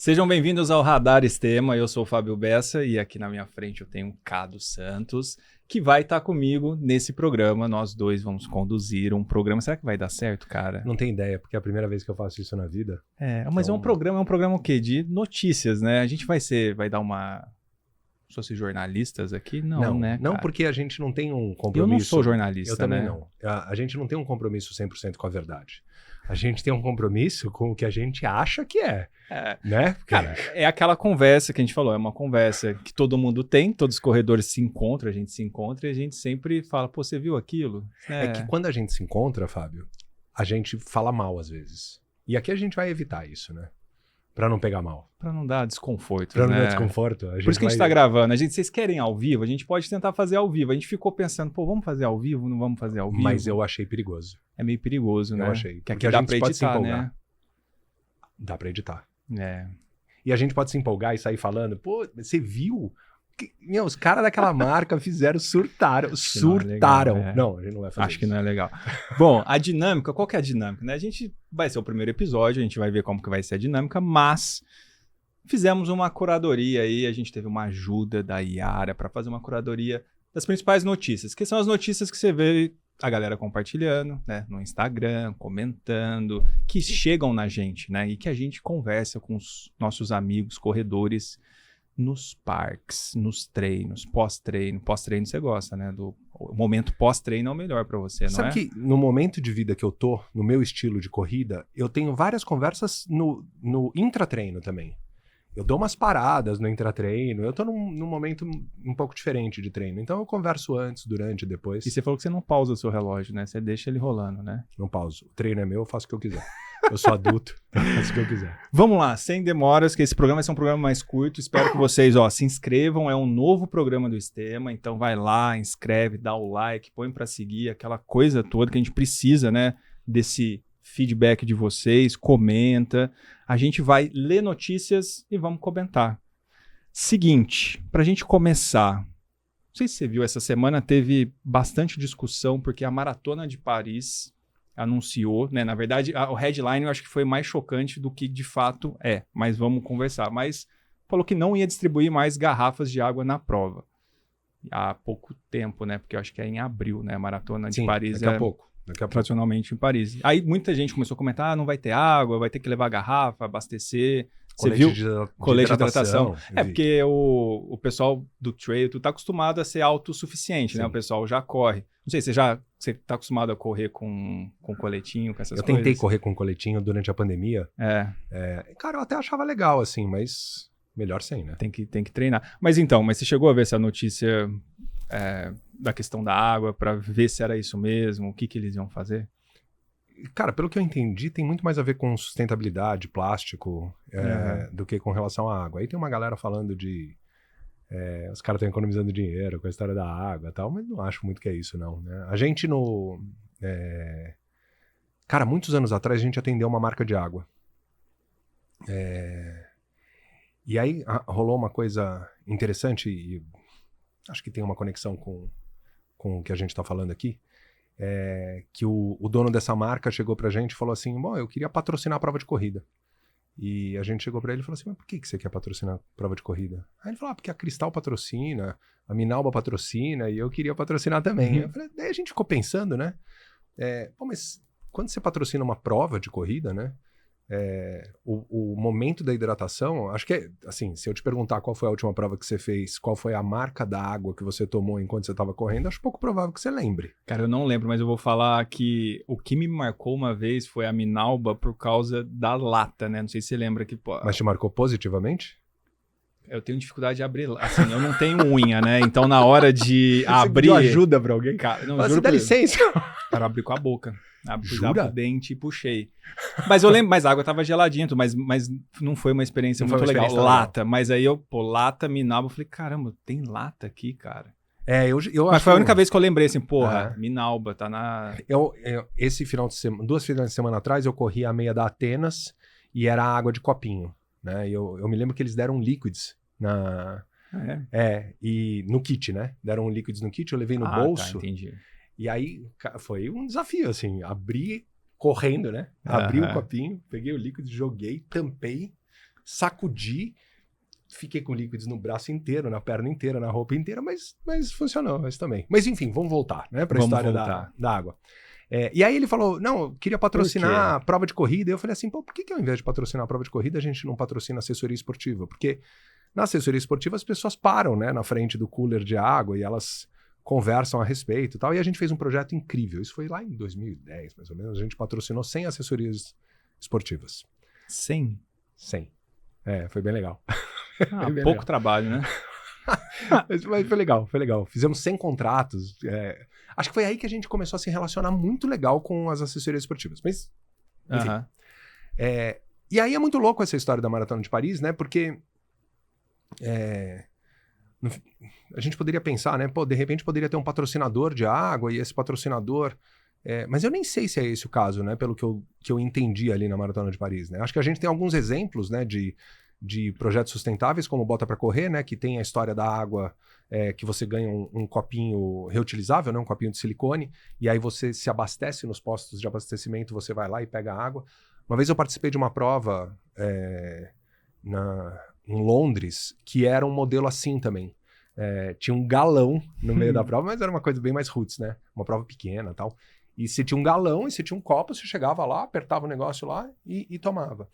Sejam bem-vindos ao Radar Extrema, eu sou o Fábio Bessa e aqui na minha frente eu tenho o Cado Santos, que vai estar comigo nesse programa. Nós dois vamos conduzir um programa. Será que vai dar certo, cara? Não tenho ideia, porque é a primeira vez que eu faço isso na vida. Mas então... é um programa o quê? De notícias, né? A gente vai dar uma... Se fosse jornalistas aqui? Não, né? Não, porque a gente não tem um compromisso... Eu não sou jornalista, Eu também né? não. A gente não tem um compromisso 100% com a verdade. A gente tem um compromisso com o que a gente acha que é. Né? Cara, é aquela conversa que a gente falou, é uma conversa que todo mundo tem, todos os corredores se encontram, a gente se encontra e a gente sempre fala, pô, você viu aquilo? É que quando a gente se encontra, Fábio, a gente fala mal às vezes. E aqui a gente vai evitar isso, né? Pra não pegar mal. Pra não dar desconforto, Pra né? não dar desconforto. Por isso que a gente tá gravando. Vocês querem ao vivo? A gente pode tentar fazer ao vivo. A gente ficou pensando, pô, vamos fazer ao vivo? Não vamos fazer ao vivo? Mas eu achei perigoso. É meio perigoso, né? Eu achei. Que aqui dá pra editar, né? Dá pra editar. É. E a gente pode se empolgar e sair falando, pô, você viu? Os caras daquela marca surtaram. Não, a gente não vai fazer Acho que não é legal. Bom, a dinâmica, qual que é a dinâmica, né? A gente vai ser o primeiro episódio, a gente vai ver como que vai ser a dinâmica, mas fizemos uma curadoria aí, a gente teve uma ajuda da Yara para fazer uma curadoria das principais notícias, que são as notícias que você vê a galera compartilhando, né, no Instagram, comentando, que chegam na gente, né, e que a gente conversa com os nossos amigos corredores nos parques, nos treinos, pós-treino. Pós-treino você gosta, né? O momento pós-treino é o melhor pra você, não é? Sabe que no momento de vida que eu tô, no meu estilo de corrida, eu tenho várias conversas no intratreino também. Eu dou umas paradas no intratreino, eu tô num momento um pouco diferente de treino. Então eu converso antes, durante, depois. E você falou que você não pausa o seu relógio, né? Você deixa ele rolando, né? Não pauso. O treino é meu, eu faço o que eu quiser. Eu sou adulto, eu faço o que eu quiser. Vamos lá, sem demoras, que esse programa vai ser um programa mais curto. Espero que vocês, se inscrevam. É um novo programa do Extrema, então vai lá, inscreve, dá o like, põe pra seguir, aquela coisa toda que a gente precisa, né? Desse feedback de vocês, comenta. A gente vai ler notícias e vamos comentar. Seguinte, pra gente começar, não sei se você viu, essa semana teve bastante discussão, porque a Maratona de Paris anunciou, né? Na verdade, o headline eu acho que foi mais chocante do que de fato é, mas vamos conversar. Mas falou que não ia distribuir mais garrafas de água na prova. Há pouco tempo, né? Porque eu acho que é em abril, né? A Maratona de Paris daqui a pouco. Tradicionalmente em Paris. Aí muita gente começou a comentar, não vai ter água, vai ter que levar garrafa, abastecer. Você viu? Colete de hidratação. Porque o pessoal do trail, tu tá acostumado a ser autossuficiente, né? O pessoal já corre. Não sei, você tá acostumado a correr com coletinho, com essas coisas? Eu tentei correr com coletinho durante a pandemia. Cara, eu até achava legal, assim, mas melhor sem, né? Tem que treinar. Mas você chegou a ver essa notícia da questão da água para ver se era isso mesmo? O que eles iam fazer? Cara, pelo que eu entendi, tem muito mais a ver com sustentabilidade, plástico, do que com relação à água. Aí tem uma galera falando de... os caras estão economizando dinheiro com a história da água e tal, mas não acho muito que é isso, não. Né? A gente Cara, muitos anos atrás a gente atendeu uma marca de água. E aí rolou uma coisa interessante, e acho que tem uma conexão com o que a gente está falando aqui, que o dono dessa marca chegou pra gente e falou assim, bom, eu queria patrocinar a prova de corrida. E a gente chegou pra ele e falou assim, mas por que você quer patrocinar a prova de corrida? Aí ele falou, porque a Cristal patrocina, a Minalba patrocina, e eu queria patrocinar também. Eu falei, daí a gente ficou pensando, né? Mas quando você patrocina uma prova de corrida, né? O momento da hidratação, acho que assim, se eu te perguntar qual foi a última prova que você fez, qual foi a marca da água que você tomou enquanto você estava correndo, acho pouco provável que você lembre. Cara, eu não lembro, mas eu vou falar que o que me marcou uma vez foi a Minalba por causa da lata, né? Não sei se você lembra que... Mas te marcou positivamente? Eu tenho dificuldade de abrir, assim, eu não tenho unha, né? Então na hora de abrir... Você ajuda pra alguém? Cara, não, você dá licença. Cara, eu abri com a boca. Abri o dente e puxei. Mas eu lembro, mas a água tava geladinha, mas não foi uma experiência muito legal. Lata, mas aí lata, Minalba, eu falei, caramba, tem lata aqui, cara. Mas foi a única vez que eu lembrei assim, Minalba, tá na... Esse final de semana, 2 finais de semana atrás, eu corri a meia da Atenas e era água de copinho, né? Eu me lembro que eles deram liquids e no kit, né? Deram liquids no kit, eu levei no bolso. Tá, entendi. E aí foi um desafio, assim, abri correndo, né? Abri o copinho, peguei o líquido, joguei, tampei, sacudi, fiquei com líquidos no braço inteiro, na perna inteira, na roupa inteira, mas funcionou, mas também. Mas enfim, vamos voltar, né, pra história da água. E aí ele falou, não, eu queria patrocinar a prova de corrida. E eu falei assim, pô, por que ao invés de patrocinar a prova de corrida, a gente não patrocina assessoria esportiva? Porque na assessoria esportiva as pessoas param, né, na frente do cooler de água e elas conversam a respeito e tal. E a gente fez um projeto incrível. Isso foi lá em 2010, mais ou menos. A gente patrocinou 100 assessorias esportivas. 100? 100. Foi bem legal. Pouco legal. Trabalho, né? Mas foi legal. Fizemos 100 contratos. Acho que foi aí que a gente começou a se relacionar muito legal com as assessorias esportivas. Mas, enfim. E aí é muito louco essa história da Maratona de Paris, né? Porque a gente poderia pensar, né? Pô, de repente poderia ter um patrocinador de água e esse patrocinador... mas eu nem sei se é esse o caso, né? Pelo que eu entendi ali na Maratona de Paris, né? Acho que a gente tem alguns exemplos, né? De projetos sustentáveis, como Bota Pra Correr, né? Que tem a história da água, que você ganha um copinho reutilizável, né? Um copinho de silicone, e aí você se abastece nos postos de abastecimento, você vai lá e pega a água. Uma vez eu participei de uma prova em Londres, que era um modelo assim também. Tinha um galão no meio da prova, mas era uma coisa bem mais roots, né? Uma prova pequena e tal. E você tinha um galão, e você tinha um copo, você chegava lá, apertava o negócio lá e tomava.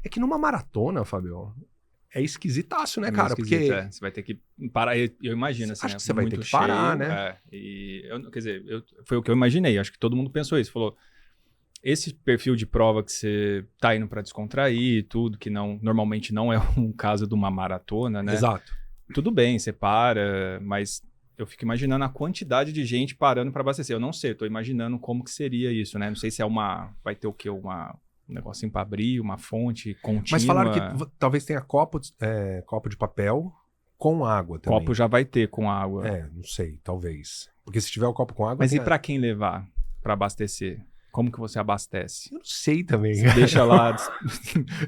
É que numa maratona, Fábio, é esquisitaço, né, cara? Porque você vai ter que parar, eu imagino, assim, acho que você vai ter que parar, né? Quer dizer, foi o que eu imaginei, acho que todo mundo pensou isso, falou, esse perfil de prova que você tá indo para descontrair e tudo, que normalmente não é um caso de uma maratona, né? Exato. Tudo bem, você para, mas eu fico imaginando a quantidade de gente parando para abastecer. Eu não sei, eu tô imaginando como que seria isso, né? Não sei se vai ter o quê? Um negocinho para abrir, uma fonte contínua. Mas falaram que talvez tenha copo de papel com água também. Copo já vai ter com água. Não sei, talvez. Porque se tiver o copo com água... Mas e para quem levar para abastecer? Como que você abastece? Eu não sei também. Você deixa lá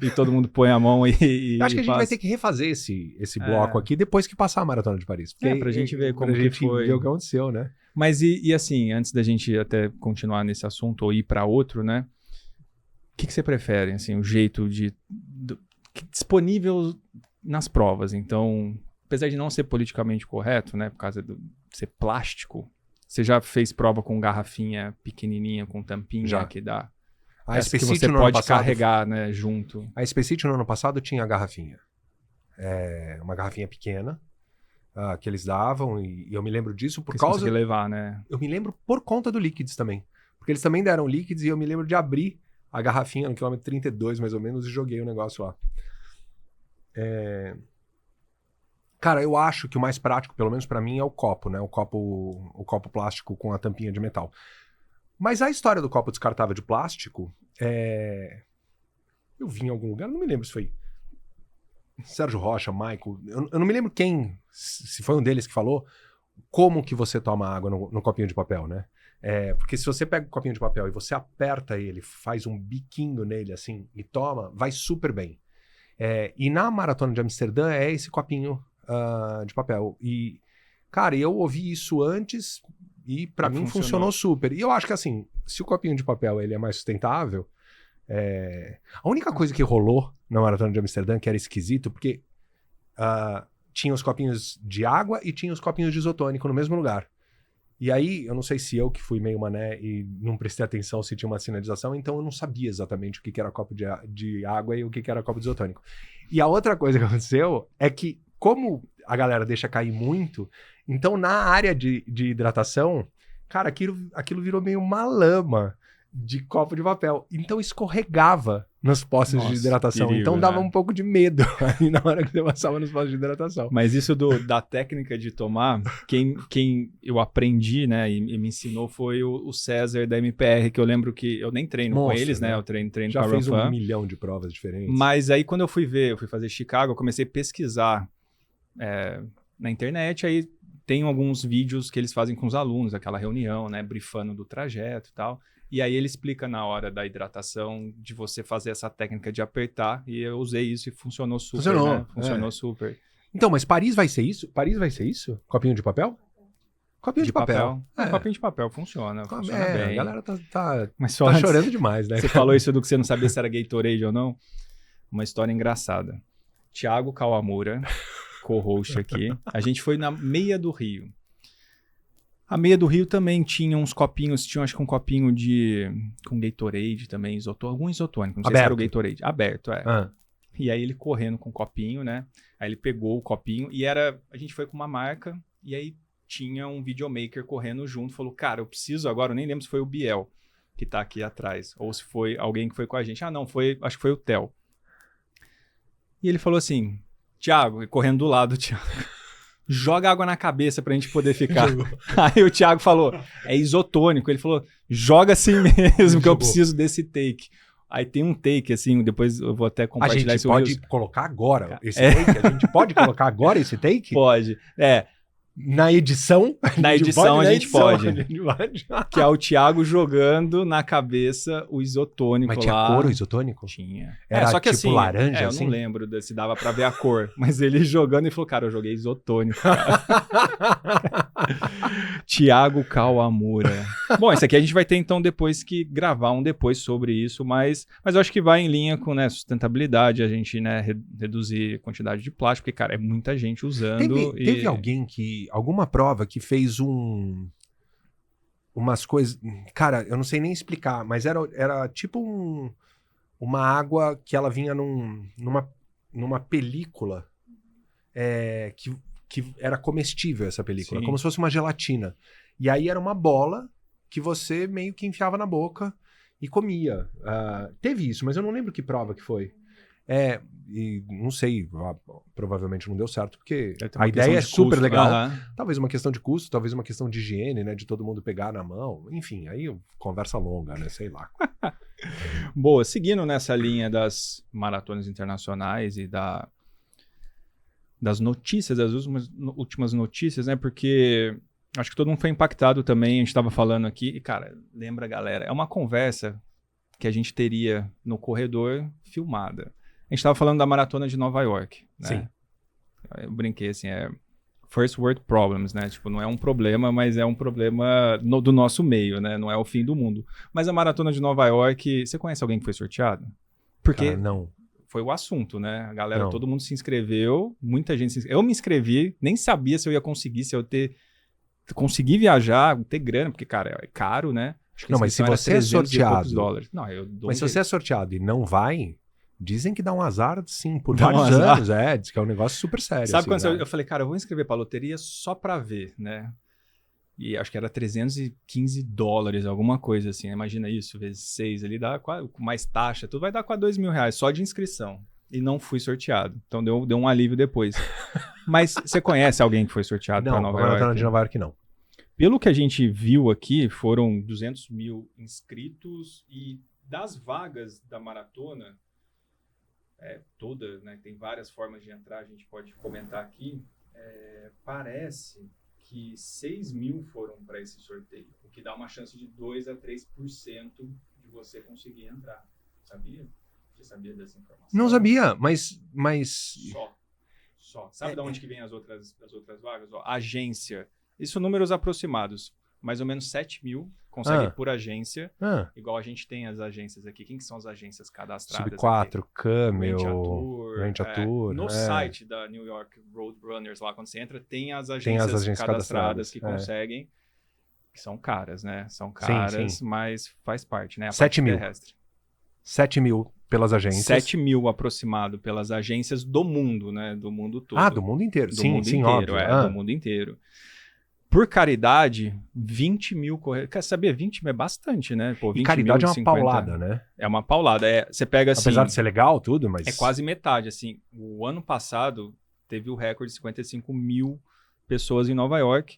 e todo mundo põe a mão e eu acho que a gente vai ter que refazer esse bloco aqui depois que passar a Maratona de Paris. Pra gente ver como que foi. Ver o que aconteceu, né? Mas e assim, antes da gente até continuar nesse assunto ou ir para outro, né? O que você prefere, assim, o jeito disponível nas provas? Então, apesar de não ser politicamente correto, né? Por causa de ser plástico... Você já fez prova com garrafinha pequenininha, com tampinha já. Que dá? A que você pode carregar, né, junto. A Expecit no ano passado tinha a garrafinha. Uma garrafinha pequena que eles davam e eu me lembro disso por causa... Você levar, né? Eu me lembro por conta do Liquids também. Porque eles também deram Liquids e eu me lembro de abrir a garrafinha no quilômetro 32, mais ou menos, e joguei o negócio lá. Cara, eu acho que o mais prático, pelo menos pra mim, é o copo, né? O copo plástico com a tampinha de metal. Mas a história do copo descartável de plástico, eu vi em algum lugar, não me lembro se foi Sérgio Rocha, Michael, eu não me lembro se foi um deles que falou como que você toma água no copinho de papel, né? Porque se você pega o copinho de papel e você aperta ele, faz um biquinho nele assim e toma, vai super bem. E na Maratona de Amsterdã é esse copinho de papel. E, cara, eu ouvi isso antes e pra mim funcionou super. E eu acho que assim, se o copinho de papel ele é mais sustentável, a única coisa que rolou na Maratona de Amsterdã que era esquisito, porque tinha os copinhos de água e tinha os copinhos de isotônico no mesmo lugar. E aí, eu não sei se eu que fui meio mané e não prestei atenção se tinha uma sinalização, então eu não sabia exatamente o que era copo de água e o que era copo de isotônico. E a outra coisa que aconteceu é que, como a galera deixa cair muito, então na área de hidratação, cara, aquilo virou meio uma lama de copo de papel. Então escorregava nos postos de hidratação. Perigo, então dava um pouco de medo aí na hora que você passava nos postos de hidratação. Mas isso da técnica de tomar, quem eu aprendi, né, e me ensinou foi o César da MPR, que eu lembro que eu nem treino com eles, né? Eu treino já com a fez Run 1 milhão de provas diferentes. Mas aí quando eu fui fazer Chicago, eu comecei a pesquisar na internet, aí tem alguns vídeos que eles fazem com os alunos, aquela reunião, né, brifando do trajeto e tal. E aí ele explica na hora da hidratação de você fazer essa técnica de apertar. E eu usei isso e funcionou super, né? Funcionou super. Então, mas Paris vai ser isso? Paris vai ser isso? Copinho de papel? Copinho de papel. Copinho de papel funciona bem. A galera tá mas tá chorando demais, né? Você falou isso do que você não sabia se era Gatorade ou não. Uma história engraçada. Thiago Kawamura, co-host aqui. A gente foi na Meia do Rio. A Meia do Rio também tinha uns copinhos, tinha acho que um copinho com Gatorade também, algum isotônico, não sei se era o Gatorade. Aberto, é. E aí ele correndo com o copinho, né? Aí ele pegou o copinho e a gente foi com uma marca e aí tinha um videomaker correndo junto, falou, cara, eu preciso agora, eu nem lembro se foi o Biel que tá aqui atrás, ou se foi alguém que foi com a gente. Ah, não, acho que foi o Theo. E ele falou assim, Thiago, correndo do lado do Thiago, joga água na cabeça pra gente poder ficar. Aí o Thiago falou, é isotônico. Ele falou, joga assim mesmo, que eu preciso desse take. Aí tem um take, assim, depois eu vou até compartilhar isso. A gente pode colocar agora esse take? A gente pode colocar agora esse take? Pode, Na edição? Na edição a gente pode. Que é o Thiago jogando na cabeça o isotônico. Mas tinha lá. Cor o isotônico? Tinha. Era só que tipo assim, laranja, eu assim? não lembro se dava pra ver a cor. Mas ele jogando e falou, cara, eu joguei isotônico, cara. Thiago Kawamura. Bom, esse aqui a gente vai ter então depois que gravar depois sobre isso, mas eu acho que vai em linha com, né, sustentabilidade, a gente, né, reduzir a quantidade de plástico, porque, cara, é muita gente usando. Teve alguém alguma prova que fez umas coisas, cara, eu não sei nem explicar, mas era tipo uma água que ela vinha numa película que era comestível essa película, como se fosse uma gelatina. E aí era uma bola que você meio que enfiava na boca e comia. Teve isso, mas eu não lembro que prova que foi. E não sei, provavelmente não deu certo, porque a ideia é super legal. Talvez uma questão de custo, talvez uma questão de higiene, né? De todo mundo pegar na mão. Enfim, aí conversa longa, né? Sei lá. Boa, seguindo nessa linha das maratonas internacionais e das notícias, das últimas notícias, né? Porque acho que todo mundo foi impactado também, a gente estava falando aqui, e cara, lembra galera, é uma conversa que a gente teria no corredor filmada. A gente estava falando da maratona de Nova York, né? Sim. Eu brinquei assim, first world problems, né? Tipo, não é um problema, mas é um problema do nosso meio, né? Não é o fim do mundo. Mas a maratona de Nova York, você conhece alguém que foi sorteado? Porque não. Foi o assunto, né? A galera, todo mundo se inscreveu, muita gente se inscreveu. Eu me inscrevi, nem sabia se eu ia conseguir, se eu conseguir viajar, ter grana, porque, cara, é caro, né? Acho que não, mas se você é sorteado... Não, mas se você é sorteado e não vai... Dizem que dá um azar, sim, por vários anos. Diz que é um negócio super sério. Sabe assim, quando eu falei, cara, eu vou inscrever pra loteria só pra ver, né? E acho que era $315, alguma coisa assim. Imagina isso, vezes 6 ali, dá mais taxa, tudo vai dar quase R$2.000 só de inscrição. E não fui sorteado. Então deu um alívio depois. Mas você conhece alguém que foi sorteado pra Nova York? Não, de Nova York não. Pelo que a gente viu aqui, foram 200 mil inscritos e das vagas da maratona... toda, né? Tem várias formas de entrar, a gente pode comentar aqui. Parece que 6 mil foram para esse sorteio, o que dá uma chance de 2 a 3% de você conseguir entrar. Sabia? Você sabia dessa informação? Não sabia, mas... Só. Sabe de onde que vem as outras vagas? Agência. Isso números aproximados. Mais ou menos 7 mil consegue por agência. Igual a gente tem as agências aqui. Quem que são as agências cadastradas? Sub4, Camel, Range Tour. No site da New York Roadrunners, lá quando você entra, tem as agências cadastradas que conseguem. Que são caras, né? São caras, sim. Mas faz parte, né? A 7 mil. Terrestre. 7 mil pelas agências. 7 mil aproximado pelas agências do mundo, né? Do mundo todo. Do mundo inteiro. Do mundo inteiro, óbvio. Do mundo inteiro. Por caridade, 20 mil corredores. Quer saber? 20 mil é bastante, né? Pô, 20 e caridade mil, é uma 50. Paulada, né? É uma paulada. Você pega assim... Apesar de ser legal, tudo, mas... É quase metade, assim. O ano passado teve o recorde de 55 mil pessoas em Nova York.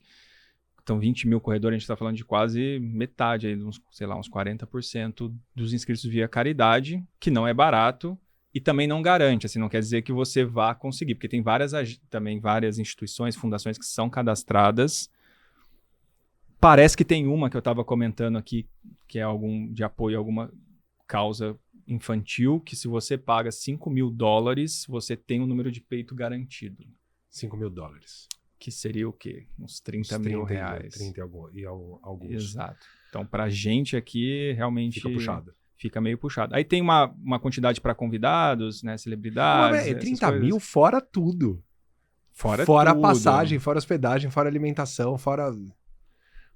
Então, 20 mil corredores, a gente está falando de quase metade, aí, uns 40% dos inscritos via caridade, que não é barato e também não garante, assim, não quer dizer que você vá conseguir, porque tem também várias instituições, fundações que são cadastradas. Parece que tem uma que eu estava comentando aqui, que é algum de apoio a alguma causa infantil, que se você paga $5.000, você tem um número de peito garantido. $5.000. Que seria o quê? Uns 30 mil reais. 30 e alguns. Exato. Então, pra gente aqui, realmente... Fica puxado. fica meio puxado. Aí tem uma quantidade para convidados, né? Celebridades. É essas 30 coisas. mil fora tudo. Fora a tudo. passagem, fora hospedagem, fora alimentação, fora...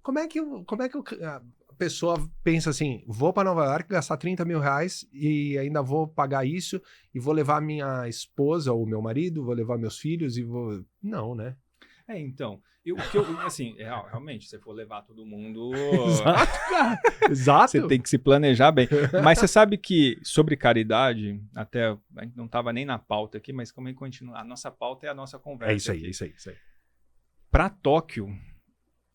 Como é que a pessoa pensa assim, vou para Nova York gastar 30 mil reais e ainda vou pagar isso e vou levar minha esposa ou meu marido, vou levar meus filhos e vou... Não, né? Então, assim, realmente, se você for levar todo mundo... Exato, cara. Exato. Você tem que se planejar bem. Mas você sabe que sobre caridade, até a gente não estava nem na pauta aqui, mas como é que continua? A nossa pauta é a nossa conversa. É isso aí, aqui. é isso aí, é isso aí. Para Tóquio,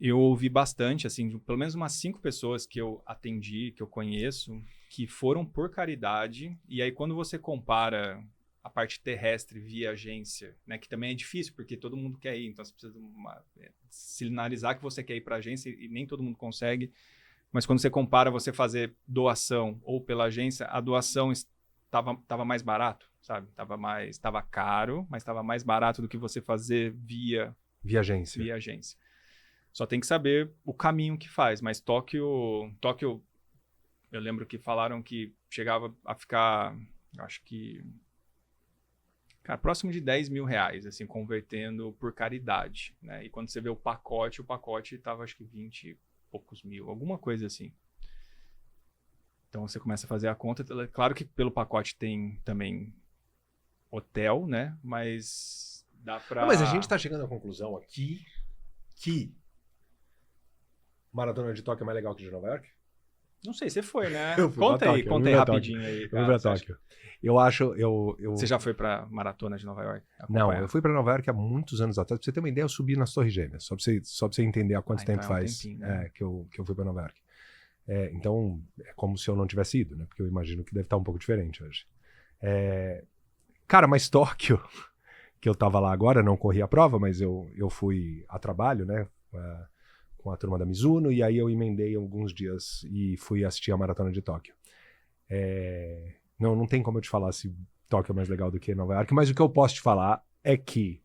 eu ouvi bastante, assim, pelo menos umas 5 pessoas que eu atendi, que eu conheço, que foram por caridade. E aí, quando você compara a parte terrestre via agência, né, que também é difícil, porque todo mundo quer ir, então você precisa sinalizar que você quer ir para a agência e nem todo mundo consegue. Mas quando você compara você fazer doação ou pela agência, a doação estava mais barato, sabe? Estava caro, mas estava mais barato do que você fazer via agência. Só tem que saber o caminho que faz. Mas Tóquio, eu lembro que falaram que chegava a ficar, acho que, cara, próximo de 10 mil reais, assim, convertendo por caridade, né? E quando você vê o pacote estava, acho que 20 e poucos mil, alguma coisa assim. Então você começa a fazer a conta. Claro que pelo pacote tem também hotel, né? Mas dá pra... Não, mas a gente tá chegando à conclusão aqui que Maratona de Tóquio é mais legal que de Nova York? Não sei, você foi, né? Eu fui Conta pra aí, Tóquio, conta aí rapidinho aí. Eu fui pra Tóquio. Eu acho... Você já foi pra Maratona de Nova York? Não, eu fui pra Nova York há muitos anos atrás. Pra você ter uma ideia, eu subi nas Torres Gêmeas. Só pra você entender há quanto tempo então faz um tempinho, né? que eu fui pra Nova York. Então, é como se eu não tivesse ido, né? Porque eu imagino que deve estar um pouco diferente hoje. Cara, mas Tóquio, que eu tava lá agora, não corri a prova, mas eu fui a trabalho, né? Com a turma da Mizuno, e aí eu emendei alguns dias e fui assistir a Maratona de Tóquio. Não tem como eu te falar se Tóquio é mais legal do que Nova York, mas o que eu posso te falar é que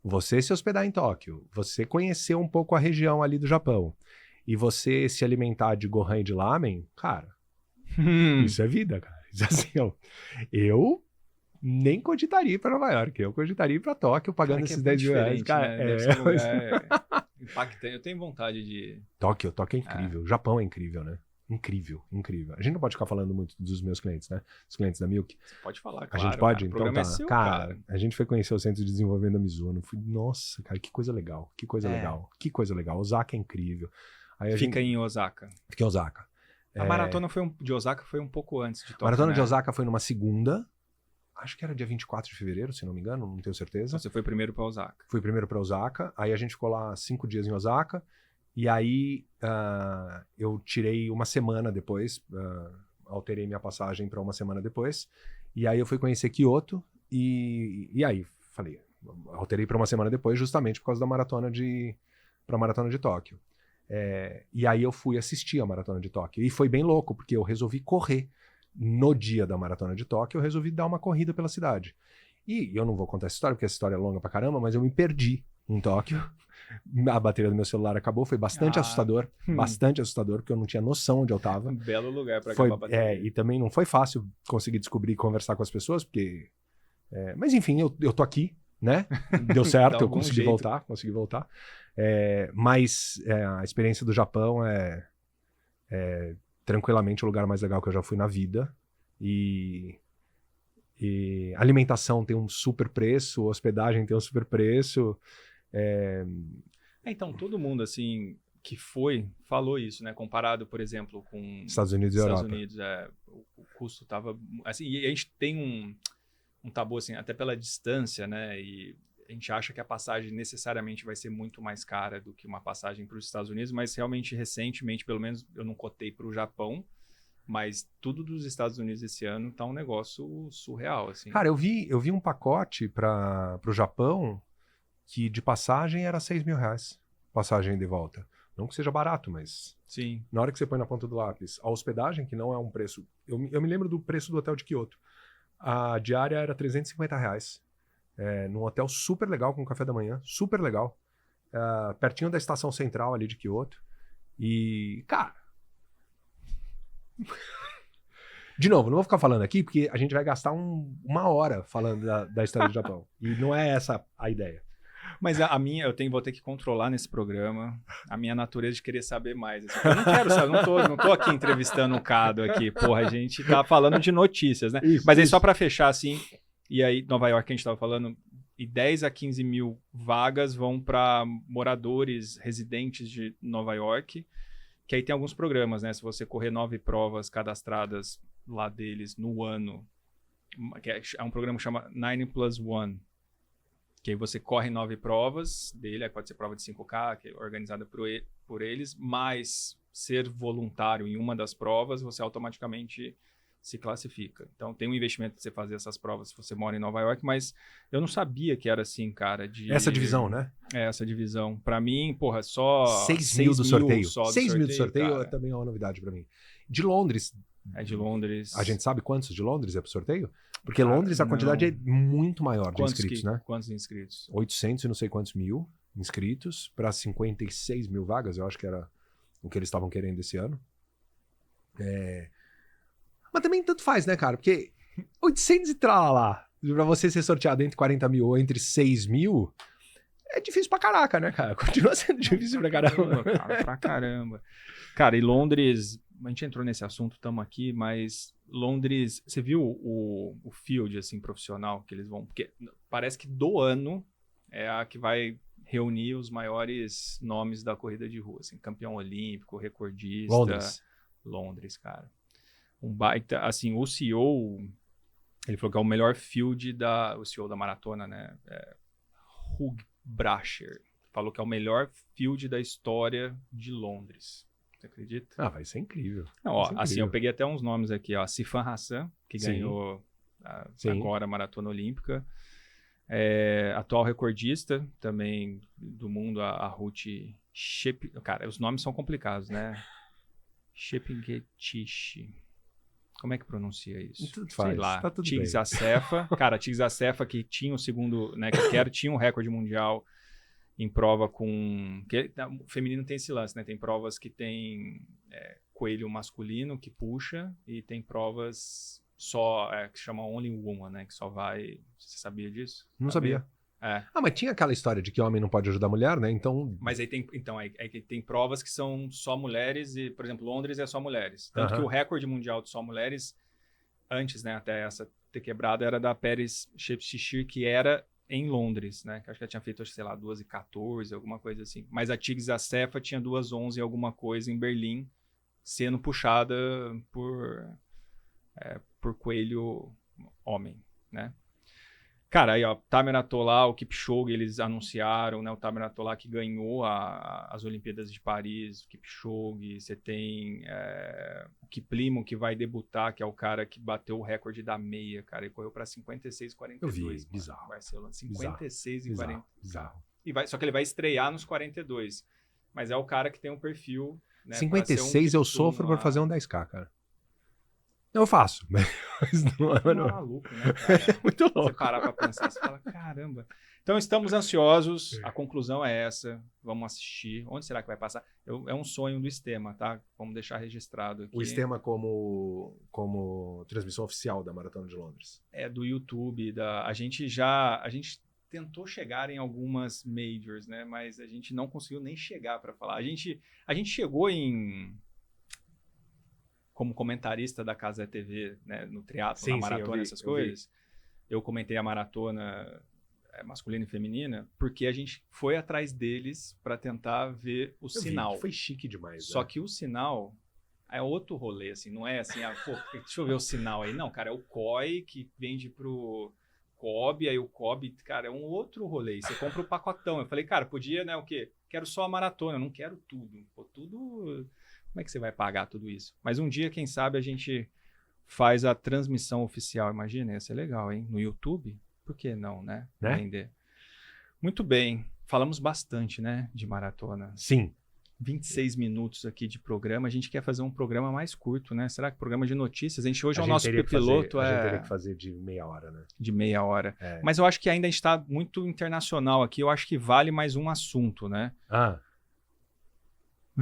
você se hospedar em Tóquio, você conhecer um pouco a região ali do Japão, e você se alimentar de Gohan e de lamen, cara, isso é vida, cara. Isso é assim, eu nem cogitaria ir pra Nova York, eu cogitaria ir pra Tóquio pagando esses 10 mil reais. Cara, né? Deve ser um lugar impactante. Eu tenho vontade de... Tóquio é incrível, o Japão é incrível, né? Incrível, incrível. A gente não pode ficar falando muito dos meus clientes, né? Os clientes da Milk. Você pode falar, claro. A gente pode? Cara. Então tá. É seu, cara, a gente foi conhecer o Centro de Desenvolvimento da Mizuno. Nossa, cara, que coisa legal. Que coisa legal. Osaka é incrível. Aí Fica em Osaka. Fica em Osaka. A maratona de Osaka foi um pouco antes de Tóquio, A maratona né? de Osaka foi numa segunda. Acho que era dia 24 de fevereiro, se não me engano, não tenho certeza. Então você foi primeiro para Osaka. Fui primeiro para Osaka. Aí a gente ficou lá 5 dias em Osaka. E aí eu tirei uma semana depois, alterei minha passagem para uma semana depois. E aí eu fui conhecer Kyoto. E aí falei, alterei para uma semana depois, justamente por causa da maratona de Tóquio. E aí eu fui assistir a Maratona de Tóquio. E foi bem louco, porque eu resolvi correr. No dia da Maratona de Tóquio, eu resolvi dar uma corrida pela cidade. E eu não vou contar essa história, porque essa história é longa pra caramba, mas eu me perdi em Tóquio. A bateria do meu celular acabou, foi bastante assustador. Bastante assustador, porque eu não tinha noção onde eu tava. Um belo lugar pra acabar a bateria. E também não foi fácil conseguir descobrir e conversar com as pessoas, porque... mas enfim, eu tô aqui, né? Deu certo, eu consegui voltar. Mas a experiência do Japão é tranquilamente o lugar mais legal que eu já fui na vida. E alimentação tem um super preço, hospedagem tem um super preço. Então, todo mundo, assim, que falou isso, né? Comparado, por exemplo, com Estados Unidos e Europa. O custo tava... Assim, e a gente tem um tabu, assim, até pela distância, né? E a gente acha que a passagem necessariamente vai ser muito mais cara do que uma passagem para os Estados Unidos, mas realmente, recentemente, pelo menos, eu não cotei para o Japão, mas tudo dos Estados Unidos esse ano tá um negócio surreal, assim. Cara, eu vi um pacote para o Japão que de passagem era 6 mil reais. Passagem de volta. Não que seja barato, mas... Sim. Na hora que você põe na ponta do lápis, a hospedagem, que não é um preço... Eu me lembro do preço do hotel de Kyoto. A diária era 350 reais. Num hotel super legal, com café da manhã. Super legal. Pertinho da estação central ali de Kyoto. E, cara... De novo, não vou ficar falando aqui, porque a gente vai gastar uma hora falando da história do Japão. E não é essa a ideia. Mas a minha, vou ter que controlar nesse programa a minha natureza de querer saber mais. Assim, eu não quero saber, não tô aqui entrevistando o Cado aqui, porra, a gente tá falando de notícias, né? Isso, Mas aí só para fechar assim, e aí Nova York que a gente tava falando, e 10 a 15 mil vagas vão para moradores residentes de Nova York, que aí tem alguns programas, né? Se você correr 9 provas cadastradas lá deles no ano, que é um programa que chama 9+1, que aí você corre 9 provas dele, aí pode ser prova de 5K, que é organizada por eles, mas ser voluntário em uma das provas, você automaticamente se classifica. Então tem um investimento para você fazer essas provas se você mora em Nova York, mas eu não sabia que era assim, cara. Essa divisão, né? É, essa divisão. Para mim, porra, só 6 mil do sorteio. Só 6 mil do sorteio cara. também é uma novidade para mim. De Londres. É de Londres. A gente sabe quantos de Londres é pro sorteio? Porque Londres a quantidade é muito maior de inscritos, né? Quantos inscritos? 800 e não sei quantos mil inscritos para 56 mil vagas, eu acho que era o que eles estavam querendo esse ano. Mas também tanto faz, né, cara? Porque 800 e lá pra você ser sorteado entre 40 mil ou entre 6 mil, é difícil pra caraca, né, cara? Continua sendo difícil pra caramba. Cara, pra caramba. Cara, e Londres, a gente entrou nesse assunto, estamos aqui, mas Londres, você viu o field, assim, profissional que eles vão... Porque parece que do ano é a que vai reunir os maiores nomes da corrida de rua, assim, campeão olímpico, recordista. Londres, cara. Um baita, assim, o CEO, ele falou que é o melhor field o CEO da maratona, né? Hugh Bracher. Falou que é o melhor field da história de Londres. Você acredita? Ah, vai ser incrível. Não, ó, assim, eu peguei até uns nomes aqui, ó. Sifan Hassan, que ganhou agora a maratona olímpica. Atual recordista também do mundo, a Ruth Shep... Cara, os nomes são complicados, né? Shepingetich. Como é que pronuncia isso? Tudo faz, sei lá. tá tudo Tigz bem. Assefa. Cara, Tigz Assefa que tinha o segundo, né, tinha um recorde mundial em prova com... O feminino tem esse lance, né? Tem provas que tem coelho masculino que puxa e tem provas só, que chama Only Woman, né? Que só vai... Você sabia disso? Não sabia. Ah, mas tinha aquela história de que homem não pode ajudar a mulher, né? Então... Mas aí tem, tem provas que são só mulheres e, por exemplo, Londres é só mulheres. Tanto que o recorde mundial de só mulheres, antes, né, até essa ter quebrado, era da Paris Shepshir, que era em Londres, né? Que acho que ela tinha feito, sei lá, 2h14, alguma coisa assim. Mas a Tigz Assefa tinha 2h11 alguma coisa em Berlim, sendo puxada por coelho homem, né? Cara, aí ó, Tamer Atolá, o Kipchoge, eles anunciaram, né? O Tamer Atolá que ganhou as Olimpíadas de Paris, o Kipchoge, você tem o Kiplimo que vai debutar, que é o cara que bateu o recorde da meia, cara, ele correu para 56,42. Eu vi, bizarro. Barcelona, 56,40. Bizarro. Só que ele vai estrear nos 42, mas é o cara que tem um perfil, né? 56 eu sofro para fazer um 10K, cara. Eu faço, mas não é maluco, né, cara? É muito louco. Você parar pra pensar, você fala, caramba. Então estamos ansiosos, a conclusão é essa, vamos assistir. Onde será que vai passar? É um sonho do Estema, tá? Vamos deixar registrado aqui. O Estema como transmissão oficial da Maratona de Londres. É do YouTube, a gente tentou chegar em algumas majors, né? Mas a gente não conseguiu nem chegar para falar. A gente chegou como comentarista da Casa TV, né, no triatlo, na maratona, essas coisas. Eu comentei a maratona masculina e feminina, porque a gente foi atrás deles para tentar ver o sinal. Foi chique demais. Só que o sinal é outro rolê, assim, não é assim, deixa eu ver o sinal aí. Não, cara, é o COI que vende pro COB, aí o COB, cara, é um outro rolê. E você compra o pacotão. Eu falei, cara, podia, né, o quê? Quero só a maratona, eu não quero tudo. Pô, tudo... Como é que você vai pagar tudo isso? Mas um dia, quem sabe, a gente faz a transmissão oficial. Imagina, ia ser legal, hein? No YouTube? Por que não, né? Vender. Muito bem. Falamos bastante, né? De maratona. Sim. 26 minutos aqui de programa. A gente quer fazer um programa mais curto, né? Será que programa de notícias? A gente hoje é o nosso piloto. A gente teria que fazer de meia hora, né? De meia hora. Mas eu acho que ainda a gente está muito internacional aqui. Eu acho que vale mais um assunto, né?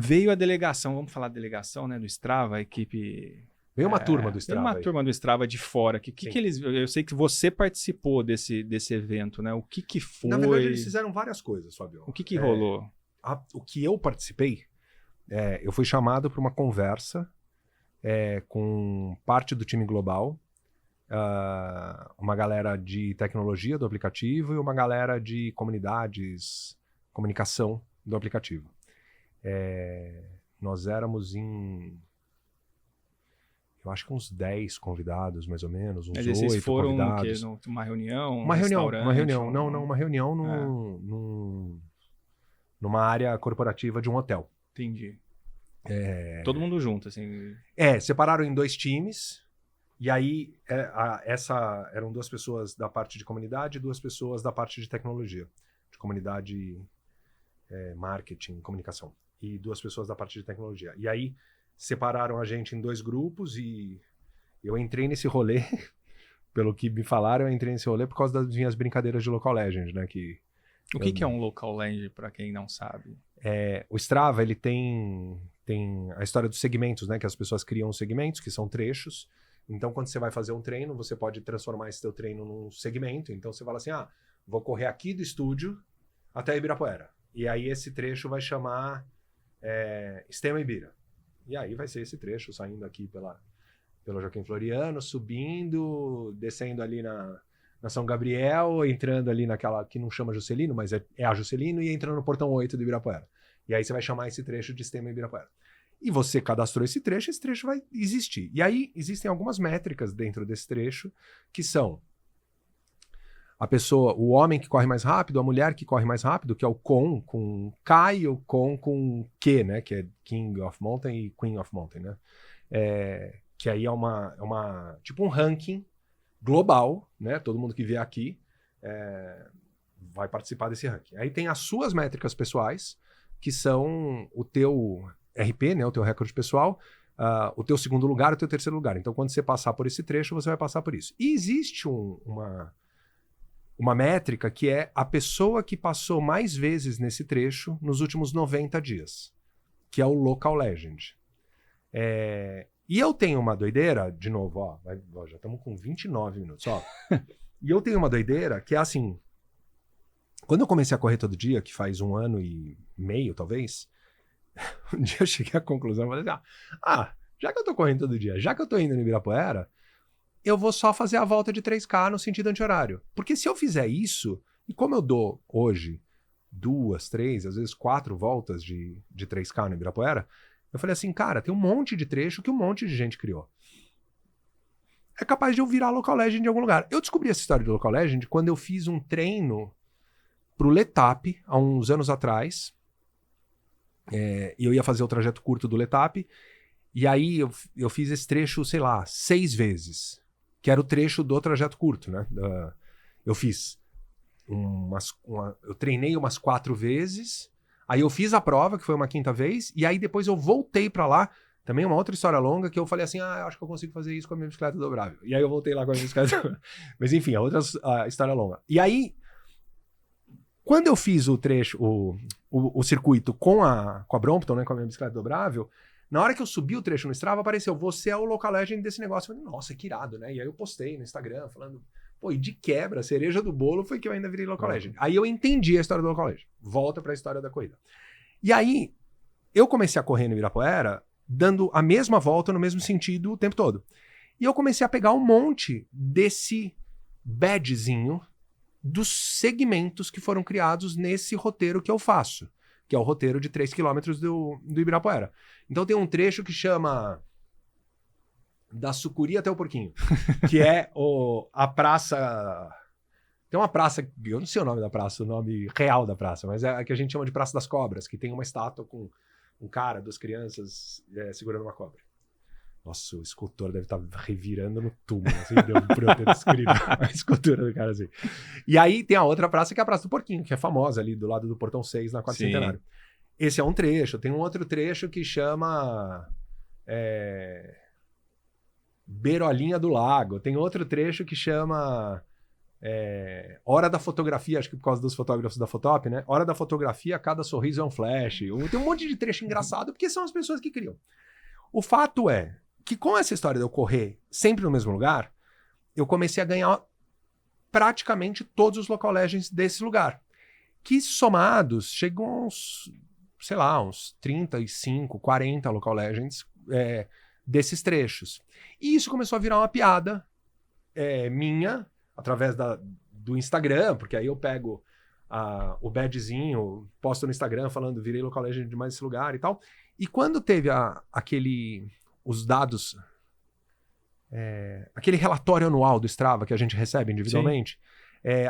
Veio a delegação, vamos falar da delegação, né, do Strava, a equipe Veio uma turma do Strava. Veio uma turma do Strava de fora. Que eles... Eu sei que você participou desse evento, né? O que foi? Na verdade, eles fizeram várias coisas, Fábio. O que rolou? O que eu participei, eu fui chamado para uma conversa com parte do time global, uma galera de tecnologia do aplicativo e uma galera de comunidades, comunicação do aplicativo. Nós éramos eu acho que uns 10 convidados, mais ou menos, uns 8 convidados. Eles foram numa reunião? Uma reunião. Não, uma reunião numa área corporativa de um hotel. Entendi. Todo mundo junto, assim. Separaram em 2 times. E aí, eram 2 pessoas da parte de comunidade e 2 pessoas da parte de tecnologia. De comunidade, marketing, comunicação. E 2 pessoas da parte de tecnologia. E aí, separaram a gente em 2 grupos e eu entrei nesse rolê, pelo que me falaram, eu entrei nesse rolê por causa das minhas brincadeiras de Local Legend, né? O que é um Local Legend, para quem não sabe? O Strava, ele tem a história dos segmentos, né? Que as pessoas criam segmentos, que são trechos. Então, quando você vai fazer um treino, você pode transformar esse teu treino num segmento. Então, você fala assim, vou correr aqui do estúdio até Ibirapuera. E aí, esse trecho vai chamar Extrema Ibira. E aí vai ser esse trecho, saindo aqui pelo Joaquim Floriano, subindo, descendo ali na São Gabriel, entrando ali naquela que não chama Juscelino, mas é a Juscelino, e entrando no portão 8 do Ibirapuera. E aí você vai chamar esse trecho de Extrema Ibirapuera. E você cadastrou esse trecho vai existir. E aí existem algumas métricas dentro desse trecho, que são a pessoa, o homem que corre mais rápido, a mulher que corre mais rápido, que é o com K, e o com Q, né? Que é King of Mountain e Queen of Mountain, né? Que aí é tipo um ranking global, né? Todo mundo que vier aqui vai participar desse ranking. Aí tem as suas métricas pessoais, que são o teu RP, né? O teu recorde pessoal, o teu segundo lugar, o teu terceiro lugar. Então, quando você passar por esse trecho, você vai passar por isso. E existe uma métrica que é a pessoa que passou mais vezes nesse trecho nos últimos 90 dias, que é o Local Legend. E eu tenho uma doideira, de novo, já estamos com 29 minutos, e eu tenho uma doideira que é assim, quando eu comecei a correr todo dia, que faz 1 ano e meio, talvez, um dia eu cheguei à conclusão, falei assim, já que eu tô correndo todo dia, já que eu tô indo no Ibirapuera, eu vou só fazer a volta de 3K no sentido anti-horário. Porque se eu fizer isso, e como eu dou hoje 2, 3, às vezes 4 voltas de 3K no Ibirapuera, eu falei assim, cara, tem um monte de trecho que um monte de gente criou. É capaz de eu virar Local Legend em algum lugar. Eu descobri essa história do Local Legend quando eu fiz um treino pro Letap, há uns anos atrás, e eu ia fazer o trajeto curto do Letap, e aí eu fiz esse trecho, sei lá, 6 vezes. Que era o trecho do trajeto curto, né? Eu fiz eu treinei umas 4 vezes, aí eu fiz a prova, que foi uma 5ª vez, e aí depois eu voltei pra lá, também uma outra história longa, que eu falei assim, acho que eu consigo fazer isso com a minha bicicleta dobrável. E aí eu voltei lá com a minha bicicleta dobrável. Mas enfim, a outra história longa. E aí, quando eu fiz o trecho, o circuito com a Brompton, né, com a minha bicicleta dobrável, na hora que eu subi o trecho no Strava, apareceu, você é o Local Legend desse negócio. Eu falei, nossa, que irado, né? E aí eu postei no Instagram, falando, e de quebra, a cereja do bolo foi que eu ainda virei Local Legend. Aí eu entendi a história do Local Legend. Volta pra história da corrida. E aí, eu comecei a correr no Ibirapuera, dando a mesma volta no mesmo sentido o tempo todo. E eu comecei a pegar um monte desse badgezinho dos segmentos que foram criados nesse roteiro que eu faço, que é o roteiro de 3 km do Ibirapuera. Então tem um trecho que chama da Sucuri até o Porquinho, que é a praça... Tem uma praça, eu não sei o nome da praça, o nome real da praça, mas é a que a gente chama de Praça das Cobras, que tem uma estátua com um cara, 2 crianças segurando uma cobra. Nossa, o escultor deve estar revirando no túmulo, assim, por eu ter descrito a escultura do cara assim. E aí tem a outra praça, que é a Praça do Porquinho, que é famosa ali do lado do Portão 6, na 4º Centenário. Esse é um trecho. Tem um outro trecho que chama Beirolinha do Lago. Tem outro trecho que chama Hora da Fotografia, acho que por causa dos fotógrafos da Fotop, né? Hora da Fotografia, cada sorriso é um flash. Tem um monte de trecho engraçado, porque são as pessoas que criam. O fato é que com essa história de eu correr sempre no mesmo lugar, eu comecei a ganhar praticamente todos os Local Legends desse lugar. Que somados chegam a uns, sei lá, uns 35, 40 Local Legends desses trechos. E isso começou a virar uma piada minha, através do Instagram, porque aí eu pego o badgezinho, posto no Instagram falando virei Local Legend de mais esse lugar e tal. E quando teve os dados, aquele relatório anual do Strava que a gente recebe individualmente,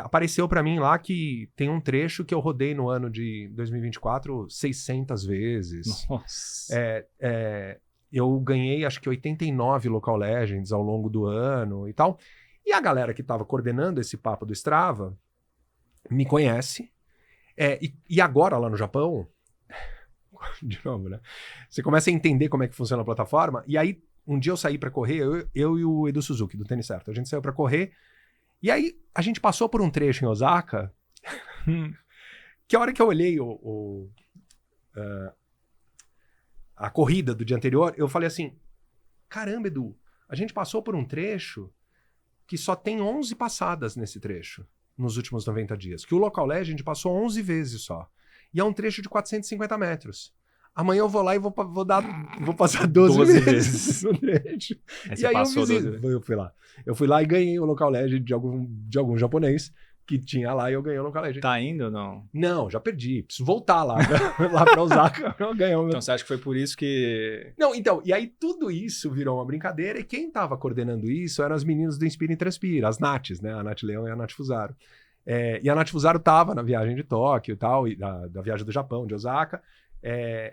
apareceu para mim lá que tem um trecho que eu rodei no ano de 2024 600 vezes. Nossa. Eu ganhei acho que 89 Local Legends ao longo do ano e tal. E a galera que estava coordenando esse papo do Strava me conhece. E agora lá no Japão, de novo, né? Você começa a entender como é que funciona a plataforma. E aí, um dia eu saí para correr, eu e o Edu Suzuki, do Tênis Certo. A gente saiu para correr. E aí, a gente passou por um trecho em Osaka, que a hora que eu olhei a corrida do dia anterior, eu falei assim, caramba, Edu, a gente passou por um trecho que só tem 11 passadas nesse trecho, nos últimos 90 dias. Que o Local Legend passou 11 vezes só. E é um trecho de 450 metros. Amanhã eu vou lá e vou passar 12 vezes no trecho. Aí e aí eu fui lá e ganhei o Local Legend de algum japonês que tinha lá e eu ganhei o Local Legend. Tá indo ou não? Não, já perdi. Preciso voltar lá pra Osaka. Então você acha que foi por isso que... Não, então, e aí tudo isso virou uma brincadeira e quem tava coordenando isso eram as meninas do Inspira e Transpira, as Naths, né? A Nath Leão e a Nath Fusaro. E a Nath Fusaro tava na viagem de Tóquio e tal, e da viagem do Japão, de Osaka.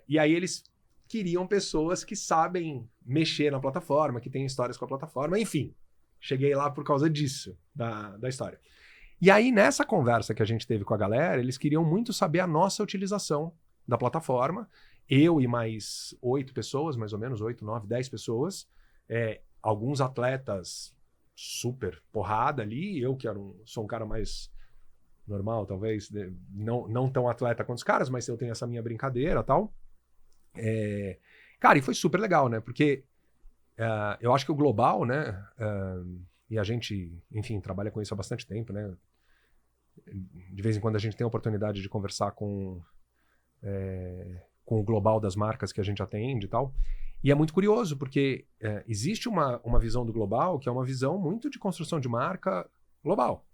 E aí eles queriam pessoas que sabem mexer na plataforma, que têm histórias com a plataforma, enfim. Cheguei lá por causa disso, da história. E aí, nessa conversa que a gente teve com a galera, eles queriam muito saber a nossa utilização da plataforma. Eu e mais 8 pessoas, mais ou menos 8, 9, 10 pessoas. Alguns atletas super porrada ali. Eu que sou um cara mais normal, talvez. Não tão atleta quanto os caras, mas eu tenho essa minha brincadeira e tal. Cara, e foi super legal, né? Porque eu acho que o global, né? E a gente, enfim, trabalha com isso há bastante tempo, né? De vez em quando a gente tem a oportunidade de conversar com o global das marcas que a gente atende e tal. E é muito curioso, porque existe uma visão do global que é uma visão muito de construção de marca global.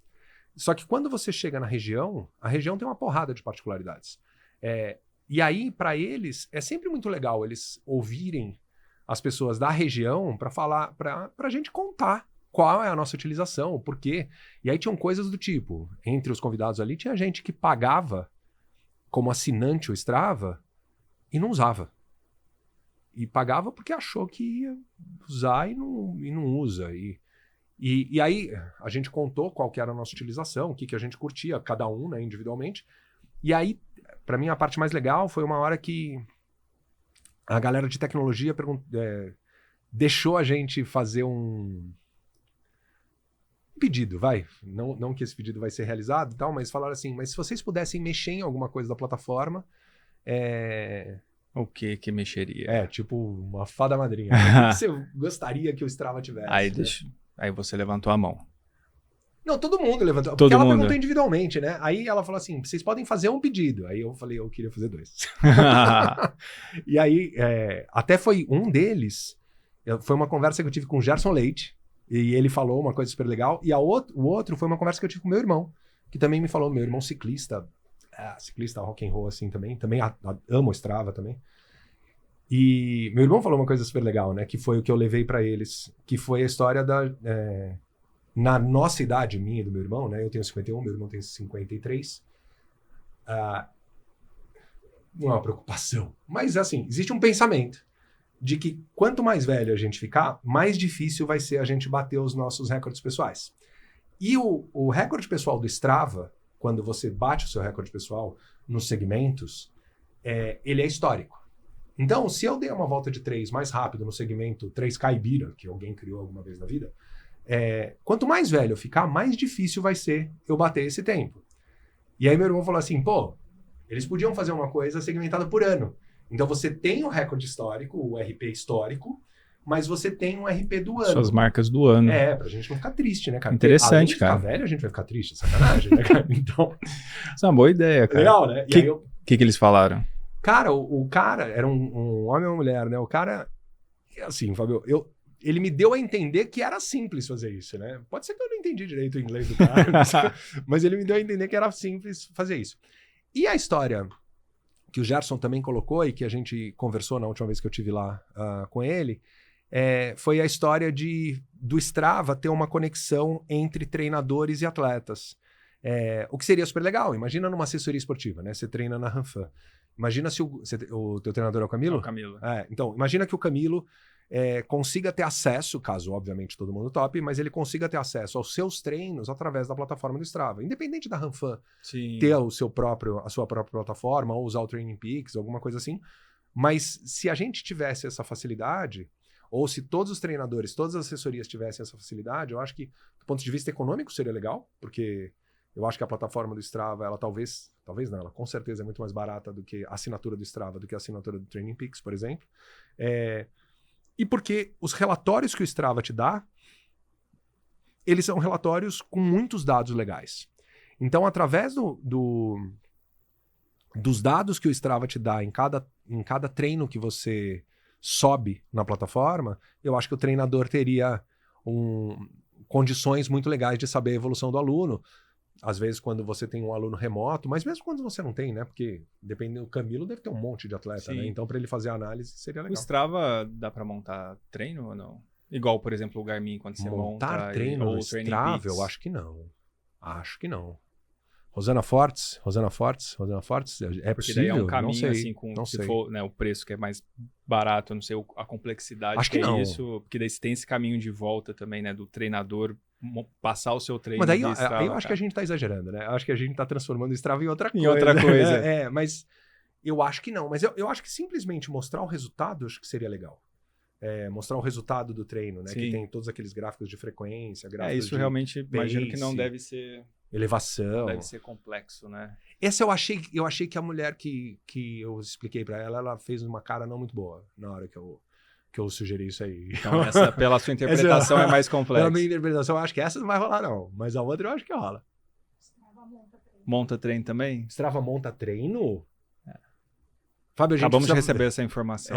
Só que quando você chega na região, a região tem uma porrada de particularidades. E aí, para eles, é sempre muito legal eles ouvirem as pessoas da região para falar, para a gente contar qual é a nossa utilização, o porquê. E aí tinham coisas do tipo, entre os convidados ali, tinha gente que pagava como assinante o Strava e não usava. E pagava porque achou que ia usar e não usa. E aí a gente contou qual que era a nossa utilização, o que a gente curtia, cada um, né, individualmente. E aí, para mim, a parte mais legal foi uma hora que a galera de tecnologia deixou a gente fazer um pedido, vai. Não que esse pedido vai ser realizado e tal, mas falaram assim, mas se vocês pudessem mexer em alguma coisa da plataforma... O que mexeria? Tipo uma fada madrinha. O que você gostaria que o Strava tivesse? Aí você levantou a mão. Não, todo mundo levantou. Porque ela perguntou individualmente, né? Aí ela falou assim, vocês podem fazer um pedido. Aí eu falei, eu queria fazer 2. E aí, até foi um deles, foi uma conversa que eu tive com o Gerson Leite, e ele falou uma coisa super legal, e o outro foi uma conversa que eu tive com meu irmão, que também me falou, meu irmão ciclista rock and roll assim também amo o Strava também. E meu irmão falou uma coisa super legal, né? Que foi o que eu levei pra eles, que foi a história na nossa idade, minha e do meu irmão, né? Eu tenho 51, meu irmão tem 53. Não é uma preocupação, mas assim, existe um pensamento de que quanto mais velho a gente ficar, mais difícil vai ser a gente bater os nossos recordes pessoais. E o recorde pessoal do Strava, quando você bate o seu recorde pessoal nos segmentos, ele é histórico. Então, se eu dei uma volta de 3 mais rápido no segmento 3K Ibira, que alguém criou alguma vez na vida, quanto mais velho eu ficar, mais difícil vai ser eu bater esse tempo. E aí meu irmão falou assim, eles podiam fazer uma coisa segmentada por ano. Então você tem o recorde histórico, o RP histórico, mas você tem um RP do ano. Suas marcas do ano. Pra gente não ficar triste, né, cara? Interessante, além de cara. ficar velho, a gente vai ficar triste, sacanagem, né, cara? Então, Isso é uma boa ideia, cara. legal, né? E aí eu... Que eles falaram? Cara, o cara era um homem ou uma mulher, né? O cara, assim, Fábio, ele me deu a entender que era simples fazer isso, né? Pode ser que eu não entendi direito o inglês do cara, mas ele me deu a entender que era simples fazer isso. E a história que o Gerson também colocou e que a gente conversou na última vez que eu estive lá com ele, foi a história do Strava ter uma conexão entre treinadores e atletas. O que seria super legal. Imagina numa assessoria esportiva, né? Você treina na Ranfan. Imagina se o teu treinador é o Camilo? É o Camilo. Então, imagina que o Camilo consiga ter acesso, caso obviamente todo mundo tope, mas ele consiga ter acesso aos seus treinos através da plataforma do Strava. Independente da Ranfan ter a sua própria plataforma ou usar o Training Peaks, alguma coisa assim. Mas se a gente tivesse essa facilidade, ou se todos os treinadores, todas as assessorias tivessem essa facilidade, eu acho que do ponto de vista econômico seria legal, porque eu acho que a plataforma do Strava, ela talvez não, ela com certeza é muito mais barata do que a assinatura do Strava, do que a assinatura do Training Peaks, por exemplo. E porque os relatórios que o Strava te dá, eles são relatórios com muitos dados legais. Então, através dos dados que o Strava te dá em cada treino que você sobe na plataforma, eu acho que o treinador teria condições muito legais de saber a evolução do aluno. Às vezes, quando você tem um aluno remoto, mas mesmo quando você não tem, né? Porque dependendo do Camilo, deve ter um monte de atleta, né? Então, para ele fazer a análise, seria legal. O Strava dá para montar treino ou não? Igual, por exemplo, o Garmin, quando você monta... treino no Strava, eu acho que não. Acho que não. Rosana Fortes, é porque possível? daí é um caminho, não sei, assim, não se sei. for, né, o preço que é mais barato, eu não sei a complexidade Acho que é não. isso, porque daí você tem esse caminho de volta também, né, do treinador passar o seu treino. Mas daí via Strava, eu acho que a gente tá exagerando, né? Eu acho que a gente tá transformando o Strava em outra coisa. Em outra coisa. Mas eu acho que não. Mas eu acho que simplesmente mostrar o resultado, acho que seria legal. Mostrar o resultado do treino, né? Sim. Que tem todos aqueles gráficos de frequência, gráficos isso de realmente, imagino que não pace, deve ser... elevação. Não deve ser complexo, né? Essa eu achei que a mulher que eu expliquei pra ela fez uma cara não muito boa na hora que eu sugeri isso aí. Então, essa, pela sua interpretação, é mais complexa. Pela minha interpretação, eu acho que essa não vai rolar, não. Mas a outra eu acho que rola. Monta treino também? Strava monta treino? Fábio, Acabamos de receber essa informação.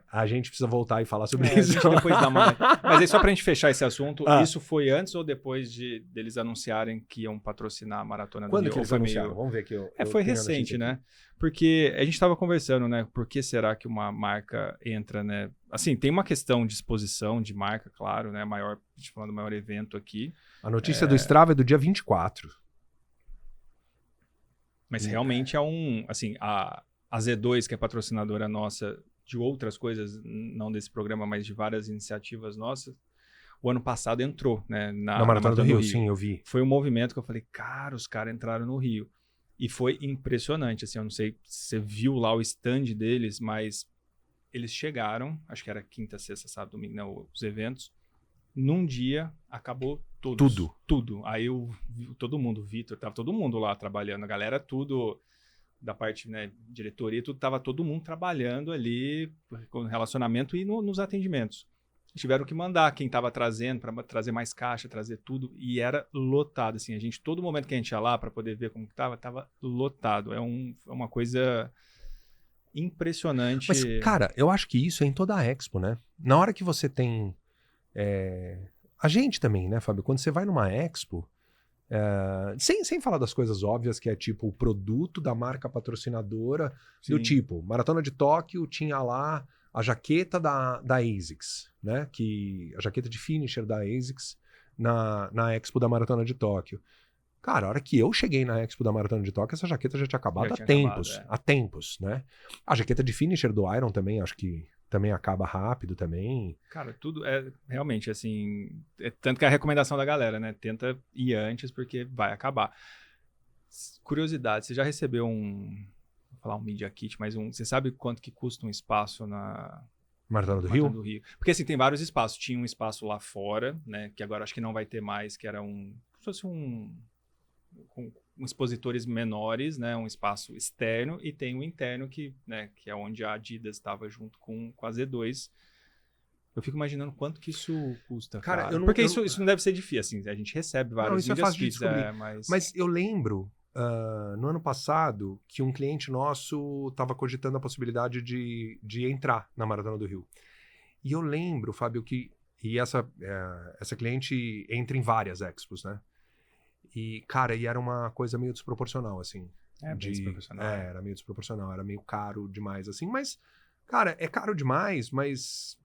A gente precisa voltar e falar sobre A isso. gente depois dá uma... Mas aí, só pra gente fechar esse assunto, isso foi antes ou depois deles anunciarem que iam patrocinar a Maratona do Rio? Quando que eles anunciaram? Vamos ver aqui. Foi recente, né? Porque a gente estava conversando, né? Por que será que uma marca entra, né? Assim, tem uma questão de exposição de marca, claro, né? A gente falando do maior evento aqui. A notícia do Strava é do dia 24. Mas realmente assim, a Z2, que é patrocinadora nossa de outras coisas, não desse programa, mas de várias iniciativas nossas, o ano passado entrou, né? Na Maratona do Rio, sim, eu vi. Foi um movimento que eu falei, cara, os caras entraram no Rio. E foi impressionante, assim, eu não sei se você viu lá o stand deles, mas eles chegaram, acho que era quinta, sexta, sábado, domingo, né, os eventos, num dia acabou tudo. Aí todo mundo, Vitor, tava todo mundo lá trabalhando, a galera tudo... da parte, né, diretoria, tava todo mundo trabalhando ali com relacionamento e nos atendimentos. Tiveram que mandar quem estava trazendo para trazer mais caixa, trazer tudo, e era lotado, assim, todo momento que a gente ia lá para poder ver como que tava lotado. É uma coisa impressionante. Mas, cara, eu acho que isso é em toda a Expo, né? Na hora que você tem... A gente também, né, Fábio? Quando você vai numa Expo, sem falar das coisas óbvias, que é tipo o produto da marca patrocinadora, do tipo, Maratona de Tóquio tinha lá a jaqueta da ASICS, né? A jaqueta de finisher da ASICS na Expo da Maratona de Tóquio. Cara, a hora que eu cheguei na Expo da Maratona de Tóquio, essa jaqueta já tinha acabado há tempos, né? A jaqueta de finisher do Iron também, acho que também acaba rápido também. Cara, tudo é realmente assim, tanto que a recomendação da galera, né? Tenta ir antes porque vai acabar. Curiosidade, você já recebeu vou falar um Media Kit, mas você sabe quanto que custa um espaço na Maratona do Rio? Porque assim, tem vários espaços. Tinha um espaço lá fora, né? Que agora acho que não vai ter mais, que era se fosse com expositores menores, né? Um espaço externo, e tem o interno que é onde a Adidas estava junto com a Z2. Eu fico imaginando quanto que isso custa, Cara, cara. eu não- Porque eu isso não deve ser difícil, assim. A gente recebe vários isso é media fácil de kits, descobrir. mas... Mas eu lembro, no ano passado, que um cliente nosso estava cogitando a possibilidade de entrar na Maratona do Rio. E eu lembro, Fábio, que essa cliente entra em várias expos, né? E, cara, era uma coisa meio desproporcional, assim. É bem desproporcional. Era meio desproporcional, era meio caro demais, assim. Mas, cara, é caro demais, mas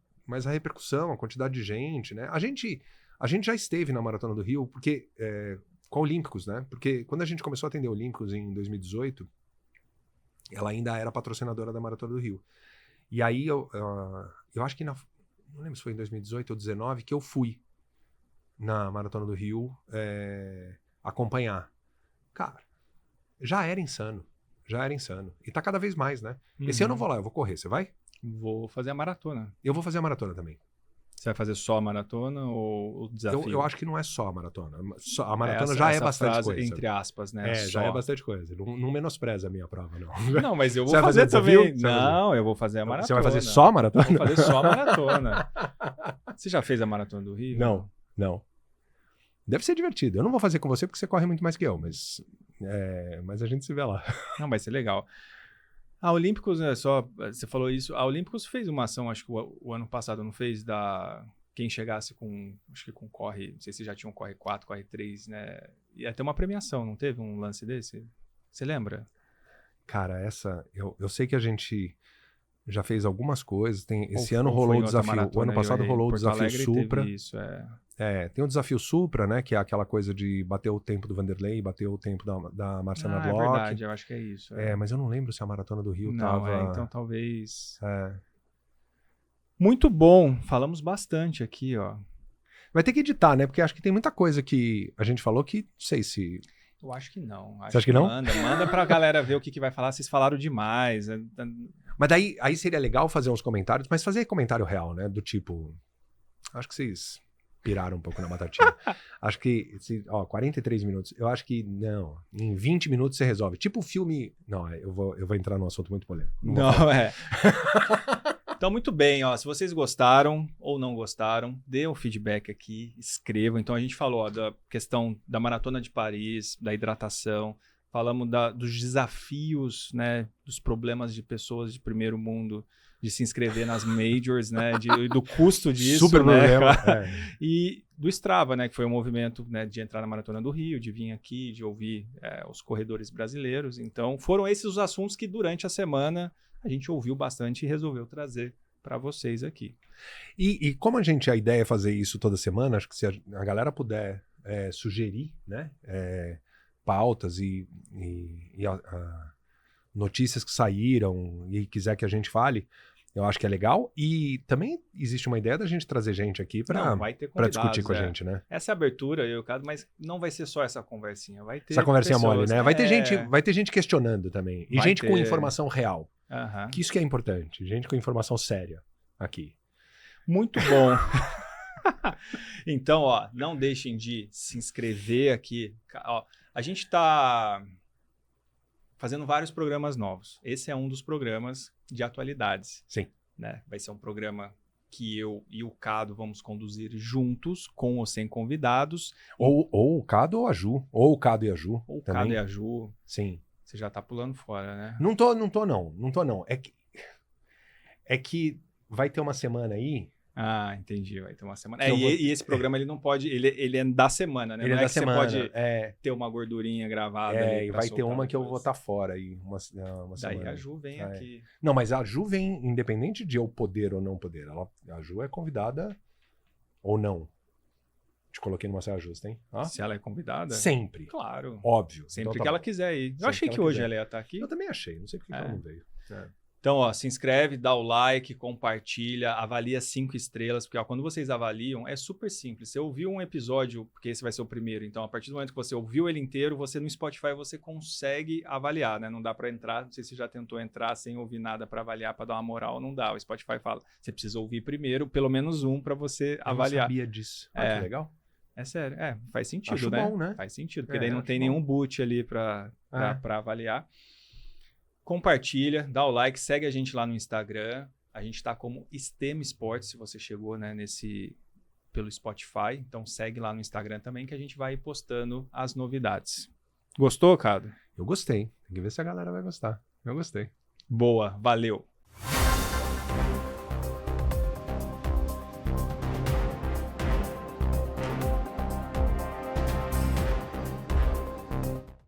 a repercussão, a quantidade de gente, né? A gente já esteve na Maratona do Rio, porque com a Olímpicos, né? Porque quando a gente começou a atender a Olímpicos em 2018, ela ainda era patrocinadora da Maratona do Rio. E aí, eu acho que não lembro se foi em 2018 ou 2019, que eu fui na Maratona do Rio acompanhar. Cara, já era insano. E tá cada vez mais, né? Esse ano eu vou lá, eu vou correr. Você vai? Vou fazer a maratona. Eu vou fazer a maratona também. Você vai fazer só a maratona ou o desafio? Eu acho que não é só a maratona. A maratona essa, já essa é bastante frase, coisa. entre aspas, né? Já é bastante coisa. Não menospreza a minha prova, não. Não, mas eu vou Você vai fazer fazer também. desafio? Não, eu vou fazer a maratona. Você vai fazer só a maratona? Vou fazer só a maratona. Você já fez a maratona do Rio? Não. Deve ser divertido. Eu não vou fazer com você porque você corre muito mais que eu, mas a gente se vê lá. Não, vai ser legal. A Olímpicos, você falou isso, a Olímpicos fez uma ação, acho que o ano passado, não fez, quem chegasse acho que com corre, não sei se já tinha um corre 4, corre 3, né? Ia ter uma premiação, não teve um lance desse? Você lembra? Cara, eu sei que a gente já fez algumas coisas. Esse ano ou rolou foi o em outra desafio. O maratona, ano passado rolou o Porto desafio Alegre Supra. teve isso, Tem o desafio Supra, né? Que é aquela coisa de bater o tempo do Vanderlei, bater o tempo da Marciana Bloch. É verdade, eu acho que é isso. Mas eu não lembro se a Maratona do Rio não, tava... então talvez... Muito bom, falamos bastante aqui, ó. Vai ter que editar, né? Porque acho que tem muita coisa que a gente falou que não sei se... Eu acho que não. Você acha que não? Manda pra galera ver o que vai falar. Vocês falaram demais. Mas daí aí seria legal fazer uns comentários, mas fazer comentário real, né? Do tipo... Acho que vocês piraram um pouco na batatinha. Acho que... 43 minutos. Eu acho que não. Em 20 minutos você resolve. Tipo o filme... Não, eu vou entrar num assunto muito polêmico. Não, Então, muito bem, ó. Se vocês gostaram ou não gostaram, dê um feedback aqui, escrevam. Então, a gente falou da questão da Maratona de Paris, da hidratação, falamos dos desafios, né, dos problemas de pessoas de primeiro mundo, de se inscrever nas majors, né, do custo disso, super né, problema. E do Strava, né, que foi um movimento, né, de entrar na Maratona do Rio, de vir aqui, de ouvir os corredores brasileiros. Então, foram esses os assuntos que durante a semana a gente ouviu bastante e resolveu trazer para vocês aqui. E como a ideia é fazer isso toda semana, acho que se a galera puder sugerir, né, pautas e notícias que saíram e quiser que a gente fale, eu acho que é legal. E também existe uma ideia da gente trazer gente aqui para discutir com a gente, né? Essa abertura, mas não vai ser só essa conversinha. Vai ter essa conversinha pessoas, mole, né? Vai ter gente questionando também. E gente com informação real. Que isso que é importante. Gente com informação séria aqui. Muito bom. Então, ó, não deixem de se inscrever aqui. Ó, a gente está fazendo vários programas novos. Esse é um dos programas de atualidades. Sim. Né? Vai ser um programa que eu e o Cado vamos conduzir juntos, com ou sem convidados. Ou o Cado ou a Ju. Ou o Cado e a Ju. Ou o Cado e a Ju. Sim. Você já tá pulando fora, né? Não tô não. É que vai ter uma semana aí. Ah, entendi. Vai ter uma semana. E esse programa ele não pode. Ele é da semana, né? Ele não é da que semana. Você pode ter uma gordurinha gravada. E vai ter uma que eu vou estar fora aí. Uma Daí semana. a Ju vem aqui. Não, mas a Ju vem independente de eu poder ou não poder. A Ju é convidada ou não. Te coloquei numa saia justa, hein? Se ela é convidada? Sempre. Claro. Óbvio. Sempre então, que ela quiser ir. Eu achei que hoje ela ia estar aqui. Eu também achei. Não sei por que ela não veio. Então, ó, se inscreve, dá o like, compartilha, avalia 5 estrelas, porque ó, quando vocês avaliam, é super simples. Você ouviu um episódio, porque esse vai ser o primeiro, então a partir do momento que você ouviu ele inteiro, você no Spotify você consegue avaliar, né? Não dá para entrar, não sei se você já tentou entrar sem ouvir nada para avaliar, para dar uma moral, não dá. O Spotify fala, você precisa ouvir primeiro, pelo menos um, para você avaliar. Eu não sabia disso. Que legal. É sério, faz sentido, acho né? Bom, né? Faz sentido, porque daí não tem nenhum boot ali para avaliar. Compartilha, dá o like, segue a gente lá no Instagram. A gente tá como Stema Esportes, se você chegou, né, pelo Spotify. Então segue lá no Instagram também que a gente vai postando as novidades. Gostou, Cado? Eu gostei. Tem que ver se a galera vai gostar. Eu gostei. Boa, valeu.